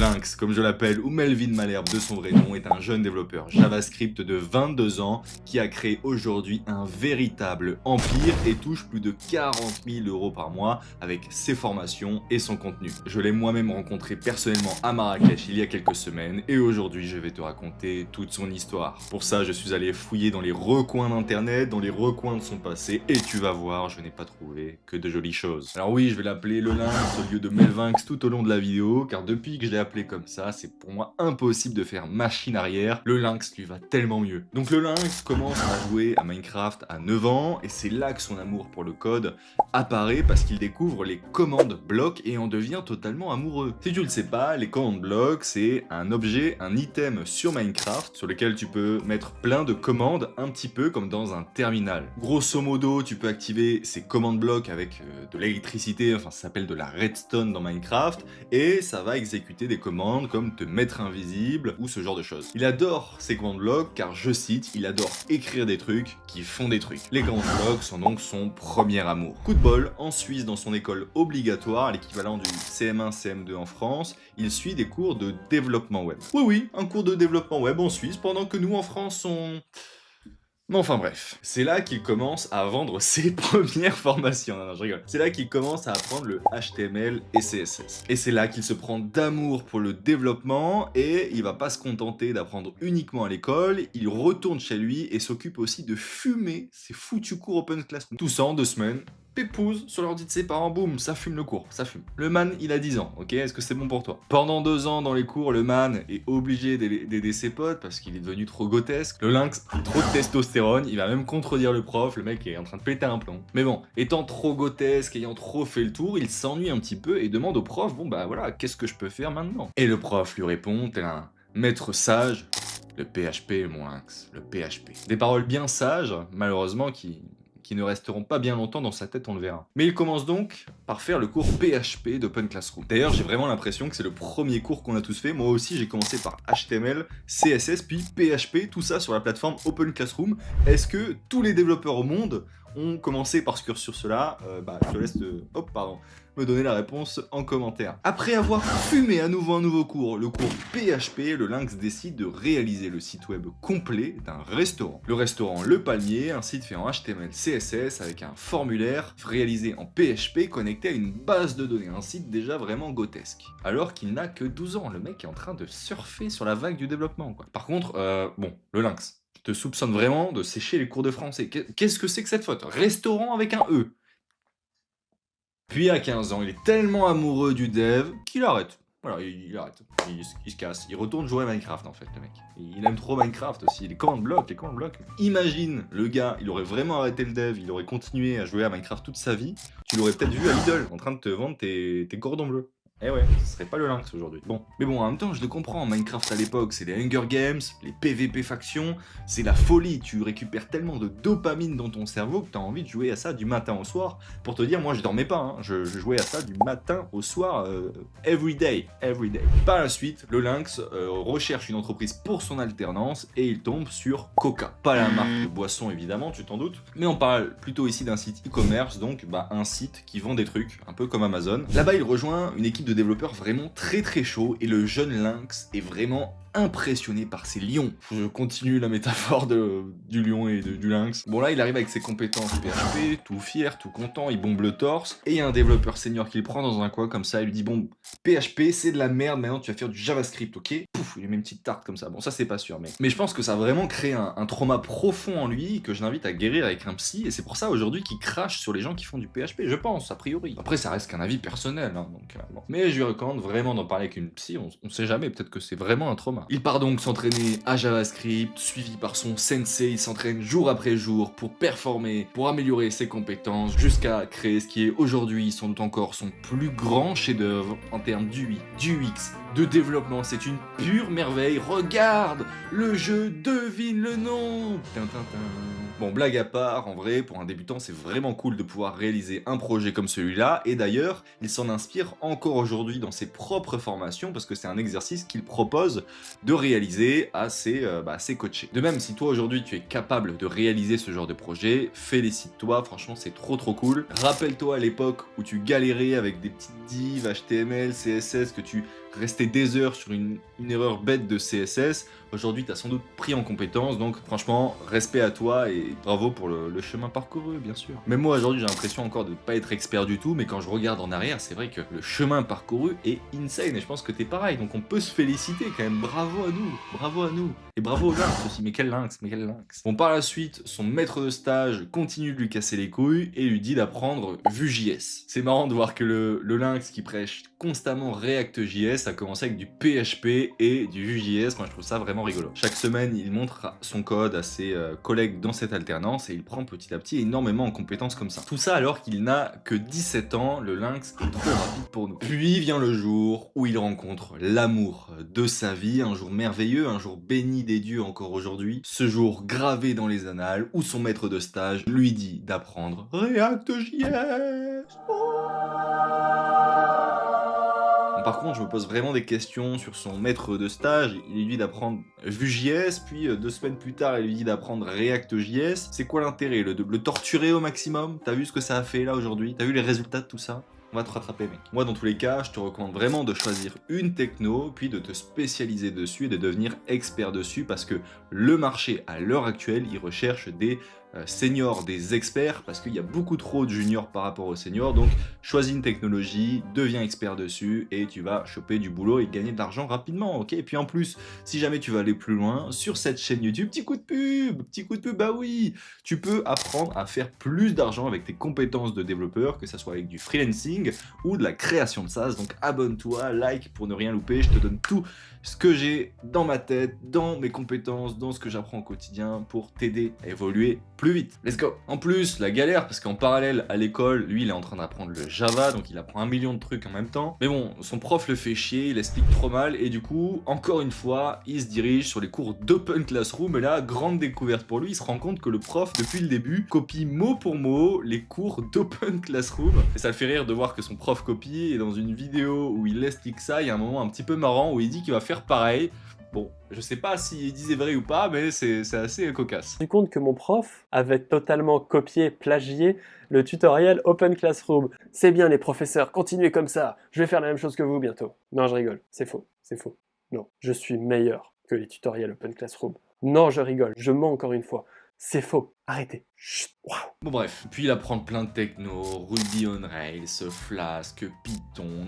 Lynx, comme je l'appelle, ou Melvin Malherbe de son vrai nom, est un jeune développeur JavaScript de 22 ans qui a créé aujourd'hui un véritable empire et touche plus de 40 000 € par mois avec ses formations et son contenu. Je l'ai moi-même rencontré personnellement à Marrakech il y a quelques semaines et aujourd'hui je vais te raconter toute son histoire. Pour ça, je suis allé fouiller dans les recoins d'internet, dans les recoins de son passé et tu vas voir, je n'ai pas trouvé que de jolies choses. Alors oui, je vais l'appeler le Lynx au lieu de Melvinx tout au long de la vidéo, car depuis que je l'ai appelé comme ça, c'est pour moi impossible de faire machine arrière. Le Lynx lui va tellement mieux. Donc le Lynx commence à jouer à Minecraft à 9 ans, et c'est là que son amour pour le code apparaît parce qu'il découvre les commandes blocs et en devient totalement amoureux. Si tu le sais pas, les commandes blocs, c'est un objet, un item sur Minecraft, sur lequel tu peux mettre plein de commandes, un petit peu comme dans un terminal. Grosso modo, tu peux activer ces commandes blocs avec de l'électricité, enfin ça s'appelle de la redstone dans Minecraft, et ça va exécuter des commandes comme te mettre invisible ou ce genre de choses. Il adore ces commandes blocs car, je cite, il adore écrire des trucs qui font des trucs. Les commandes blocs sont donc son premier amour. Coup de bol, en Suisse, dans son école obligatoire, l'équivalent du CM1, CM2 en France, il suit des cours de développement web. Oui, un cours de développement web en Suisse, pendant que nous en France on... Enfin bref, c'est là qu'il commence à vendre ses premières formations. Non, je rigole. C'est là qu'il commence à apprendre le HTML et CSS. Et c'est là qu'il se prend d'amour pour le développement et il va pas se contenter d'apprendre uniquement à l'école, il retourne chez lui et s'occupe aussi de fumer ses foutus cours Open Classroom. Tout ça en 2 semaines. Pépouze sur l'ordi de ses parents, boum, ça fume le cours, ça fume. Le man, il a 10 ans, ok? Est-ce que c'est bon pour toi? Pendant 2 ans dans les cours, le man est obligé d'aider ses potes parce qu'il est devenu trop grotesque. Le Lynx a trop de testostérone, il va même contredire le prof, le mec est en train de péter un plomb. Mais bon, étant trop grotesque, ayant trop fait le tour, il s'ennuie un petit peu et demande au prof, bon bah voilà, qu'est-ce que je peux faire maintenant? Et le prof lui répond, tel un maître sage, le PHP, mon Lynx, le PHP. Des paroles bien sages, malheureusement, qui ne resteront pas bien longtemps dans sa tête, on le verra. Mais il commence donc par faire le cours PHP d'Open Classroom. D'ailleurs, j'ai vraiment l'impression que c'est le premier cours qu'on a tous fait. Moi aussi, j'ai commencé par HTML, CSS, puis PHP, tout ça sur la plateforme Open Classroom. Est-ce que tous les développeurs au monde ont commencé par ce cursus-là? Je te laisse me donner la réponse en commentaire. Après avoir fumé à nouveau un nouveau cours, le cours PHP, le Lynx décide de réaliser le site web complet d'un restaurant. Le restaurant Le Palmier, un site fait en HTML, CSS avec un formulaire réalisé en PHP connecté à une base de données, un site déjà vraiment grotesque. Alors qu'il n'a que 12 ans, le mec est en train de surfer sur la vague du développement, quoi. Par contre, le Lynx, je te soupçonne vraiment de sécher les cours de français. Qu'est-ce que c'est que cette faute? Restaurant avec un E. Puis à 15 ans, il est tellement amoureux du dev qu'il arrête. Voilà, il arrête. Il se casse. Il retourne jouer à Minecraft en fait, le mec. Il aime trop Minecraft aussi. Les commandes blocs. Imagine, le gars, il aurait vraiment arrêté le dev, il aurait continué à jouer à Minecraft toute sa vie. Tu l'aurais peut-être vu à Lidl en train de te vendre tes cordons bleus. Eh ouais, ce serait pas le Lynx aujourd'hui. Bon, mais bon, en même temps, je le comprends, Minecraft à l'époque, c'est les Hunger Games, les PVP factions, c'est la folie, tu récupères tellement de dopamine dans ton cerveau que t'as envie de jouer à ça du matin au soir. Pour te dire, moi je dormais pas, hein. Je jouais à ça du matin au soir, every day. Par la suite, le Lynx recherche une entreprise pour son alternance et il tombe sur Coca. Pas la marque de boisson évidemment, tu t'en doutes, mais on parle plutôt ici d'un site e-commerce, donc un site qui vend des trucs, un peu comme Amazon. Là-bas, il rejoint une équipe de développeurs vraiment très chaud et le jeune Lynx est vraiment impressionné par ces lions. Je continue la métaphore du lion et du lynx. Bon là, il arrive avec ses compétences PHP, tout fier, tout content, il bombe le torse, et il y a un développeur senior qui le prend dans un coin comme ça, il lui dit bon, PHP c'est de la merde, maintenant tu vas faire du JavaScript, ok? Pouf, il lui met une petite tarte comme ça. Bon ça c'est pas sûr, mais je pense que ça a vraiment créé un trauma profond en lui que je l'invite à guérir avec un psy, et c'est pour ça aujourd'hui qu'il crache sur les gens qui font du PHP, je pense, a priori. Après ça reste qu'un avis personnel, hein, donc bon. Mais je lui recommande vraiment d'en parler avec une psy, on sait jamais, peut-être que c'est vraiment un trauma. Il part donc s'entraîner à JavaScript, suivi par son sensei, il s'entraîne jour après jour pour performer, pour améliorer ses compétences, jusqu'à créer ce qui est aujourd'hui encore son plus grand chef-d'œuvre en termes d'UI, d'UX, de développement. C'est une pure merveille. Regarde, le jeu devine le nom. Bon, blague à part, en vrai, pour un débutant, c'est vraiment cool de pouvoir réaliser un projet comme celui-là, et d'ailleurs, il s'en inspire encore aujourd'hui dans ses propres formations, parce que c'est un exercice qu'il propose de réaliser à ses coachés. De même, si toi aujourd'hui tu es capable de réaliser ce genre de projet, félicite-toi, franchement c'est trop cool. Rappelle-toi à l'époque où tu galérais avec des petites divs HTML, CSS, que tu restais resté des heures sur une erreur bête de CSS, aujourd'hui tu as sans doute pris en compétence, donc franchement, respect à toi et bravo pour le chemin parcouru, bien sûr. Même moi aujourd'hui j'ai l'impression encore de ne pas être expert du tout, mais quand je regarde en arrière, c'est vrai que le chemin parcouru est insane et je pense que t'es pareil, donc on peut se féliciter quand même, bravo à nous, et bravo au lynx aussi, mais quel lynx. Bon, par la suite, son maître de stage continue de lui casser les couilles et lui dit d'apprendre Vue.js. C'est marrant de voir que le lynx qui prêche constamment React.js a commencé avec du PHP et du Vue.js, moi je trouve ça vraiment rigolo. Chaque semaine, il montre son code à ses collègues dans cette alternance et il prend petit à petit énormément en compétences comme ça. Tout ça alors qu'il n'a que 17 ans, le lynx est trop rapide pour nous. Puis vient le jour où il rencontre l'amour de sa vie, un jour merveilleux, un jour béni des dieux encore aujourd'hui, ce jour gravé dans les annales où son maître de stage lui dit d'apprendre React.js. Par contre, je me pose vraiment des questions sur son maître de stage. Il lui dit d'apprendre Vue.js, puis 2 semaines plus tard, il lui dit d'apprendre React.js. C'est quoi l'intérêt? Le torturer au maximum? T'as vu ce que ça a fait là aujourd'hui? T'as vu les résultats de tout ça? On va te rattraper, mec. Moi, dans tous les cas, je te recommande vraiment de choisir une techno, puis de te spécialiser dessus et de devenir expert dessus, parce que le marché, à l'heure actuelle, il recherche des seniors, des experts, parce qu'il y a beaucoup trop de juniors par rapport aux seniors. Donc, choisis une technologie, deviens expert dessus, et tu vas choper du boulot et gagner de l'argent rapidement, ok? Et puis en plus, si jamais tu veux aller plus loin, sur cette chaîne YouTube, petit coup de pub, bah oui, tu peux apprendre à faire plus d'argent avec tes compétences de développeur, que ça soit avec du freelancing ou de la création de SaaS. Donc abonne-toi, like pour ne rien louper, je te donne tout ce que j'ai dans ma tête, dans mes compétences, dans ce que j'apprends au quotidien pour t'aider à évoluer plus vite. Let's go. En plus, la galère, parce qu'en parallèle à l'école, lui, il est en train d'apprendre le Java, donc il apprend 1 million de trucs en même temps. Mais bon, son prof le fait chier, il explique trop mal, et du coup, encore une fois, il se dirige sur les cours d'Open Classroom, et là, grande découverte pour lui, il se rend compte que le prof, depuis le début, copie mot pour mot les cours d'Open Classroom. Et ça le fait rire de voir que son prof copie, et dans une vidéo où il explique ça, il y a un moment un petit peu marrant où il dit qu'il va faire pareil. Bon, je sais pas s'il disait vrai ou pas, mais c'est assez cocasse. Je me suis rendu compte que mon prof avait totalement copié, plagié le tutoriel Open Classroom. C'est bien les professeurs, continuez comme ça, je vais faire la même chose que vous bientôt. Non, je rigole, c'est faux. Non, je suis meilleur que les tutoriels Open Classroom. Non, je rigole, je mens encore une fois. C'est faux, arrêtez. Chut. Wow. Bon bref, puis il apprend plein de techno, Ruby on Rails, Flask, Python,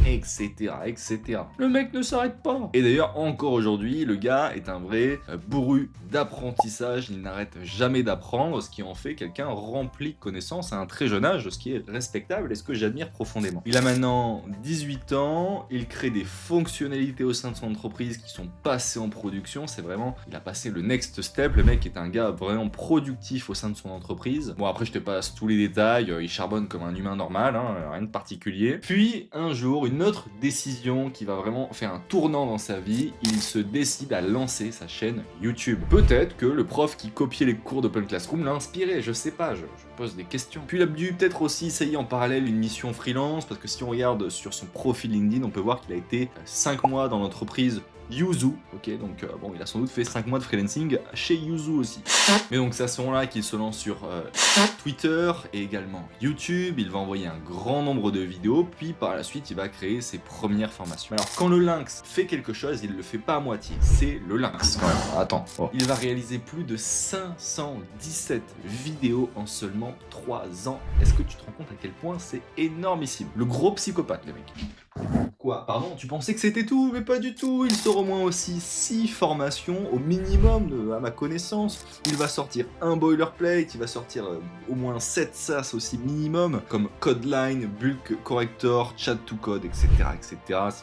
etc. Le mec ne s'arrête pas. Et d'ailleurs, encore aujourd'hui, le gars est un vrai bourru d'apprentissage, il n'arrête jamais d'apprendre, ce qui en fait quelqu'un rempli de connaissances à un très jeune âge, ce qui est respectable et ce que j'admire profondément. Il a maintenant 18 ans, il crée des fonctionnalités au sein de son entreprise qui sont passées en production, c'est vraiment, il a passé le next step, le mec est un gars vraiment productif au sein de son entreprise. Bon, après je te passe tous les détails, il charbonne comme un humain normal, hein, rien de particulier. Puis un jour, une autre décision qui va vraiment faire un tournant dans sa vie, il se décide à lancer sa chaîne YouTube. Peut-être que le prof qui copiait les cours d'Open Classroom l'a inspiré, je sais pas, je pose des questions. Puis il a dû peut-être aussi essayer en parallèle une mission freelance, parce que si on regarde sur son profil LinkedIn, on peut voir qu'il a été 5 mois dans l'entreprise Yuzu, ok, donc bon, il a sans doute fait 5 mois de freelancing chez Yuzu aussi. Mais donc c'est à ce moment-là qu'il se lance sur Twitter et également YouTube, il va envoyer un grand nombre de vidéos, puis par la suite il va créer ses premières formations. Alors quand le lynx fait quelque chose, il le fait pas à moitié, c'est le lynx quand même. Attends, oh. Il va réaliser plus de 517 vidéos en seulement 3 ans. Est-ce que tu te rends compte à quel point c'est énormissime? Le gros psychopathe, les mecs. Quoi? Pardon, tu pensais que c'était tout? Mais pas du tout, il sort au moins aussi 6 formations au minimum à ma connaissance. Il va sortir un boilerplate, il va sortir au moins 7 SaaS aussi minimum, comme Codeline, Bulk Corrector, Chat to Code, etc. C'est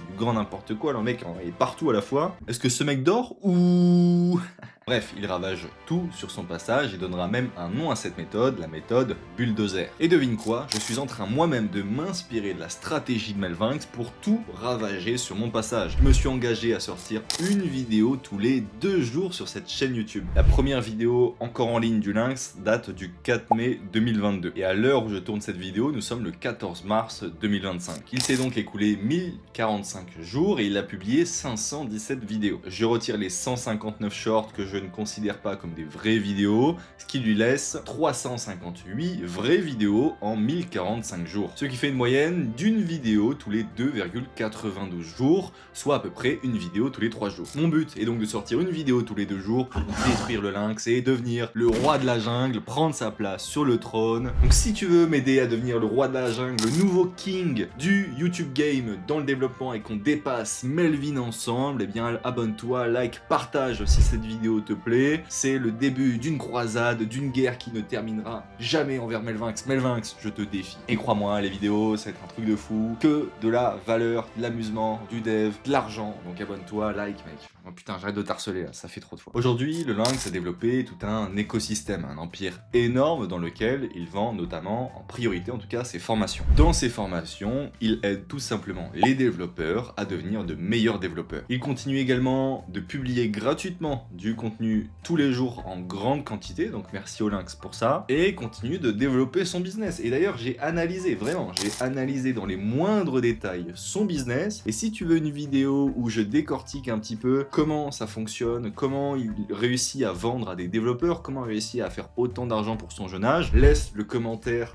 du grand n'importe quoi, le mec est partout à la fois. Est-ce que ce mec dort ou... Bref, il ravage tout sur son passage et donnera même un nom à cette méthode, la méthode Bulldozer. Et devine quoi, je suis en train moi-même de m'inspirer de la stratégie de Melvinx pour tout ravager sur mon passage. Je me suis engagé à sortir une vidéo tous les 2 jours sur cette chaîne YouTube. La première vidéo encore en ligne du Lynx date du 4 mai 2022. Et à l'heure où je tourne cette vidéo, nous sommes le 14 mars 2025. Il s'est donc écoulé 1045 jours et il a publié 517 vidéos. Je retire les 159 shorts que je je ne considère pas comme des vraies vidéos, ce qui lui laisse 358 vraies vidéos en 1045 jours. Ce qui fait une moyenne d'une vidéo tous les 2,92 jours, soit à peu près une vidéo tous les 3 jours. Mon but est donc de sortir une vidéo tous les 2 jours pour détruire le lynx et devenir le roi de la jungle, prendre sa place sur le trône. Donc si tu veux m'aider à devenir le roi de la jungle, le nouveau king du YouTube game dans le développement et qu'on dépasse Melvin ensemble, eh bien abonne-toi, like, partage si cette vidéo te plaît. C'est le début d'une croisade, d'une guerre qui ne terminera jamais envers Melvinx. Melvinx, je te défie. Et crois-moi, les vidéos, ça va être un truc de fou. Que de la valeur, de l'amusement, du dev, de l'argent. Donc abonne-toi, like, mec. Oh putain, j'arrête de t'harceler là, ça fait trop de fois. Aujourd'hui, le Lynx a développé tout un écosystème, un empire énorme dans lequel il vend notamment, en priorité en tout cas, ses formations. Dans ces formations, il aide tout simplement les développeurs à devenir de meilleurs développeurs. Il continue également de publier gratuitement du contenu tous les jours en grande quantité, donc merci au Lynx pour ça, et continue de développer son business. Et d'ailleurs, j'ai analysé, vraiment, j'ai analysé dans les moindres détails son business, et si tu veux une vidéo où je décortique un petit peu comment ça fonctionne, comment il réussit à vendre à des développeurs, comment il réussit à faire autant d'argent pour son jeune âge, laisse le commentaire...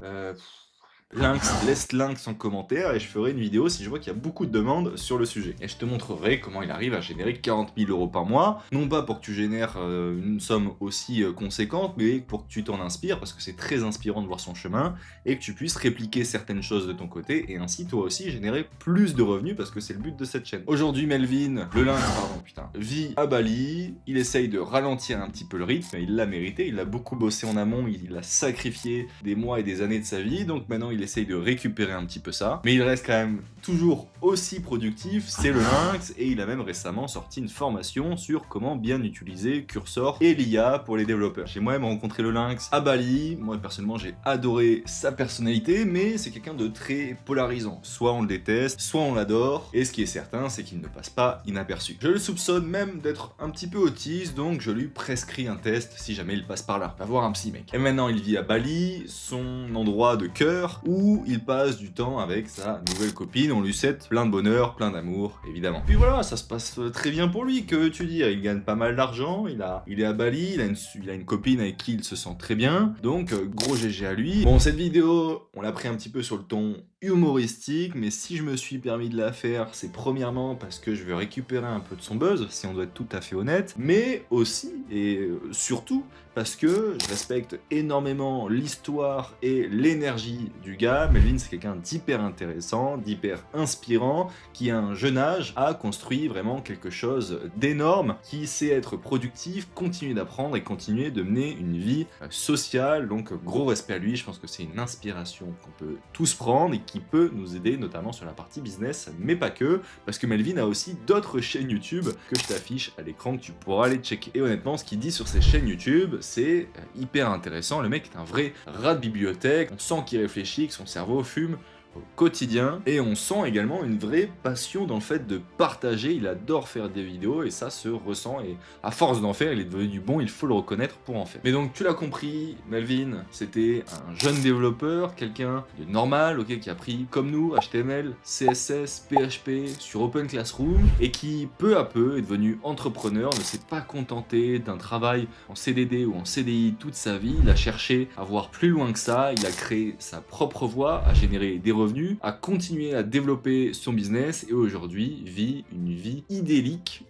Lynx, laisse Lynx en commentaire et je ferai une vidéo si je vois qu'il y a beaucoup de demandes sur le sujet. Et je te montrerai comment il arrive à générer 40 000 € par mois, non pas pour que tu génères une somme aussi conséquente, mais pour que tu t'en inspires, parce que c'est très inspirant de voir son chemin, et que tu puisses répliquer certaines choses de ton côté, et ainsi toi aussi générer plus de revenus, parce que c'est le but de cette chaîne. Aujourd'hui, Melvin, le Lynx, pardon, putain, vit à Bali, il essaye de ralentir un petit peu le rythme, il l'a mérité, il a beaucoup bossé en amont, il a sacrifié des mois et des années de sa vie, donc maintenant il essaye de récupérer un petit peu ça, mais il reste quand même toujours aussi productif, c'est le Lynx, et il a même récemment sorti une formation sur comment bien utiliser Cursor et l'IA pour les développeurs. J'ai moi-même rencontré le Lynx à Bali, moi personnellement j'ai adoré sa personnalité, mais c'est quelqu'un de très polarisant, soit on le déteste, soit on l'adore, et ce qui est certain c'est qu'il ne passe pas inaperçu. Je le soupçonne même d'être un petit peu autiste, donc je lui prescris un test si jamais il passe par là. Va voir un psy mec. Et maintenant il vit à Bali, son endroit de cœur, où il passe du temps avec sa nouvelle copine, on lui souhaite plein de bonheur, plein d'amour, évidemment. Puis voilà, ça se passe très bien pour lui, que veux-tu dire, il gagne pas mal d'argent, il est à Bali, il a une copine avec qui il se sent très bien, donc gros GG à lui. Bon, cette vidéo, on l'a pris un petit peu sur le ton humoristique, mais si je me suis permis de la faire, c'est premièrement parce que je veux récupérer un peu de son buzz, si on doit être tout à fait honnête, mais aussi et surtout parce que je respecte énormément l'histoire et l'énergie du gars. Melvin, c'est quelqu'un d'hyper intéressant, d'hyper inspirant, qui à un jeune âge a construit vraiment quelque chose d'énorme, qui sait être productif, continuer d'apprendre et continuer de mener une vie sociale, donc gros respect à lui. Je pense que c'est une inspiration qu'on peut tous prendre et qui peut nous aider notamment sur la partie business, mais pas que, parce que Melvin a aussi d'autres chaînes YouTube que je t'affiche à l'écran que tu pourras aller checker. Et honnêtement, ce qu'il dit sur ses chaînes YouTube, c'est hyper intéressant. Le mec est un vrai rat de bibliothèque, on sent qu'il réfléchit, que son cerveau fume au quotidien, et on sent également une vraie passion dans le fait de partager. Il adore faire des vidéos et ça se ressent, et à force d'en faire il est devenu bon, il faut le reconnaître pour en faire. Mais donc tu l'as compris, Melvin c'était un jeune développeur, quelqu'un de normal, ok, qui a appris comme nous HTML, CSS, PHP sur Open Classroom, et qui peu à peu est devenu entrepreneur, ne s'est pas contenté d'un travail en CDD ou en CDI toute sa vie, il a cherché à voir plus loin que ça, il a créé sa propre voie, à générer des revenus, a continué à développer son business et aujourd'hui vit une vie idyllique,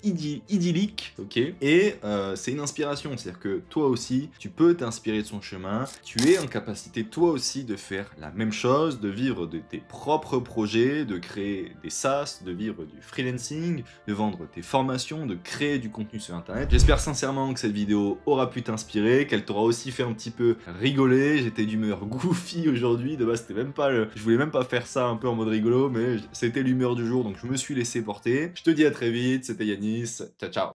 ok. Et c'est une inspiration, c'est-à-dire que toi aussi, tu peux t'inspirer de son chemin, tu es en capacité toi aussi de faire la même chose, de vivre de tes propres projets, de créer des SaaS, de vivre du freelancing, de vendre tes formations, de créer du contenu sur internet. J'espère sincèrement que cette vidéo aura pu t'inspirer, qu'elle t'aura aussi fait un petit peu rigoler. J'étais d'humeur goofy aujourd'hui, de base c'était même pas je voulais même pas faire ça un peu en mode rigolo, mais c'était l'humeur du jour, donc je me suis laissé porter. Je te dis à très vite, c'était Yanis, ciao ciao.